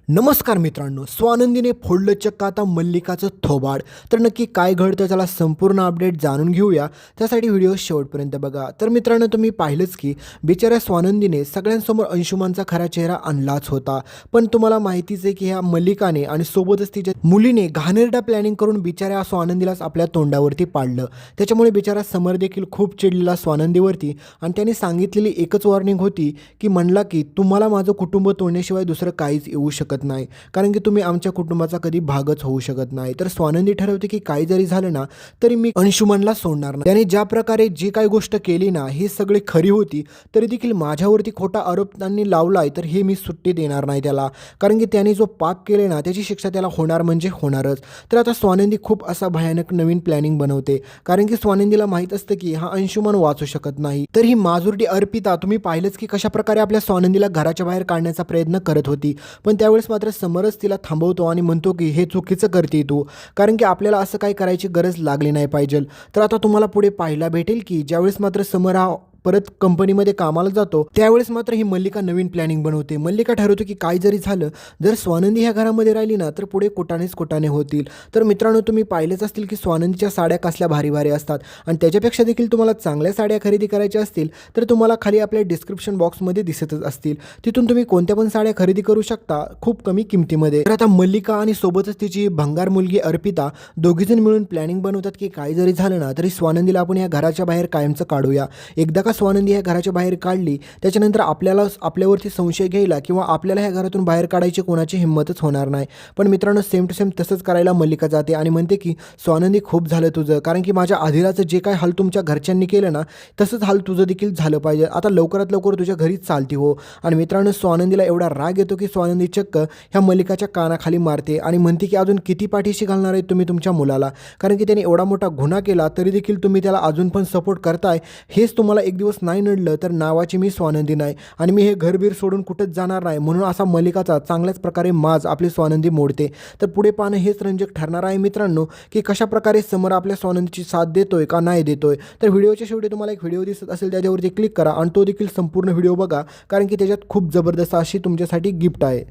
नमस्कार मित्रांनो, स्वानंदीने फोडलं चक्क आता मल्लिकाचं थोबाड. तर नक्की काय घडतं त्याला संपूर्ण अपडेट जाणून घेऊया. त्यासाठी व्हिडिओ शेवटपर्यंत बघा. तर मित्रांनो, तुम्ही पाहिलंच की बिचाऱ्या स्वानंदीने सगळ्यांसमोर अंशुमानचा खरा चेहरा आणलाच होता. पण तुम्हाला माहितीच आहे की ह्या मल्लिकाने आणि सोबतच तिच्या मुलीने घाणेरडा प्लॅनिंग करून बिचाऱ्या स्वानंदीलाच आपल्या तोंडावरती पाडलं. त्याच्यामुळे बिचारा समर देखील खूप चिडलेला स्वानंदीवरती आणि त्याने सांगितलेली एकच वॉर्निंग होती की म्हणला की तुम्हाला माझं कुटुंब तोडण्याशिवाय दुसरं काहीच येऊ शकत नाही, कारण की तुम्ही आमच्या कुटुंबाचा कधी भागच होऊ शकत नाही. तर स्वानंदी ठरवते की काही जरी झालं ना तरी मी अंशुमनला सोडणार नाही. त्याने ज्या प्रकारे जी काही गोष्ट केली ना ही सगळी खरी होती, तरी देखील माझ्यावरती खोटा आरोप त्यांनी लावलाय, तर हे मी सुट्टी देणार नाही त्याला, कारण की त्याने जो पाप केले ना त्याची शिक्षा त्याला होणार म्हणजे होणारच. तर आता स्वानंदी खूप असा भयानक नवीन प्लॅनिंग बनवते, कारण की स्वानंदीला माहीत असतं की हा अंशुमन वाचू शकत नाही. तर ही माजुरडी अर्पिता तुम्ही पाहिलंच की कशा प्रकारे आपल्या स्वानंदीला घराच्या बाहेर काढण्याचा प्रयत्न करत होती. पण त्यावेळेस मात्र समरच तिला थांबवतो आणि म्हणतो की हे चुकीचं करते तू, कारण की आपल्याला असं काही करायची गरज लागली नाही पाहिजे. तर आता तुम्हाला पुढे पाहायला भेटेल की ज्यावेळेस मात्र समर हा परत कंपनीमध्ये कामाला जातो, त्यावेळेस मात्र ही मल्लिका नवीन प्लॅनिंग बनवते. मल्लिका ठरवतो की काही जरी झालं, जर स्वानंदी ह्या घरामध्ये राहिली ना तर पुढे कुटाणे होतील. तर मित्रांनो, तुम्ही पाहिलेच असतील की स्वानंदीच्या साड्या कसल्या भारी भारी असतात, आणि त्याच्यापेक्षा देखील तुम्हाला चांगल्या साड्या खरेदी करायच्या असतील तर तुम्हाला खाली आपल्या डिस्क्रिप्शन बॉक्समध्ये दिसतच असतील. तिथून तुम्ही कोणत्या पण साड्या खरेदी करू शकता खूप कमी किमतीमध्ये. तर आता मल्लिका आणि सोबतच तिची भंगार मुलगी अर्पिता दोघीजण मिळून प्लॅनिंग बनवतात की काही जरी झालं ना तरी स्वानंदीला आपण या घराच्या बाहेर कायमचं काढूया. एकदा का स्वानंदी ह्या घराच्या बाहेर काढली त्याच्यानंतर आपल्यावरती संशय घ्यायला किंवा आपल्याला ह्या घरातून बाहेर काढायची कोणाची हिंमतच होणार नाही. पण मित्रांनो, सेम टू सेम तसंच करायला मल्लिका जाते आणि म्हणते की स्वानंदी खूप झालं तुझं, कारण की माझ्या आधीलाचं जे काय हाल तुमच्या घरच्यांनी केलं ना तसंच हाल तुझं देखील झालं पाहिजे. आता लवकरात लवकर तुझ्या घरीच चालती हो. आणि मित्रांनो, स्वानंदीला एवढा राग येतो की स्वानंदी चक्क ह्या मल्लिकाच्या कानाखाली मारते आणि म्हणते की अजून किती पाठीशी घालणार आहे तुम्ही तुमच्या मुलाला, कारण की त्याने एवढा मोठा गुन्हा केला तरी देखील तुम्ही त्याला अजून पण सपोर्ट करताय. हेच तुम्हाला एक दिवस नाही नडलं तर नावाची मी स्वानंदी नाही आणि मी हे घरबीर सोडून कुठंच जाणार नाही. म्हणून असा मल्लिकाचा चांगल्याच प्रकारे माज आपली स्वानंदी मोडते. तर पुढे पाहणं हेच रंजक ठरणार आहे मित्रांनो की कशा प्रकारे समर आपल्या स्वानंदीची साथ देतोय का नाही देतोय. तर व्हिडिओच्या शेवटी तुम्हाला एक व्हिडिओ दिसत असेल त्याच्यावरती क्लिक करा आणि तो देखील संपूर्ण व्हिडिओ बघा, कारण की त्याच्यात खूप जबरदस्त अशी तुमच्यासाठी गिफ्ट आहे.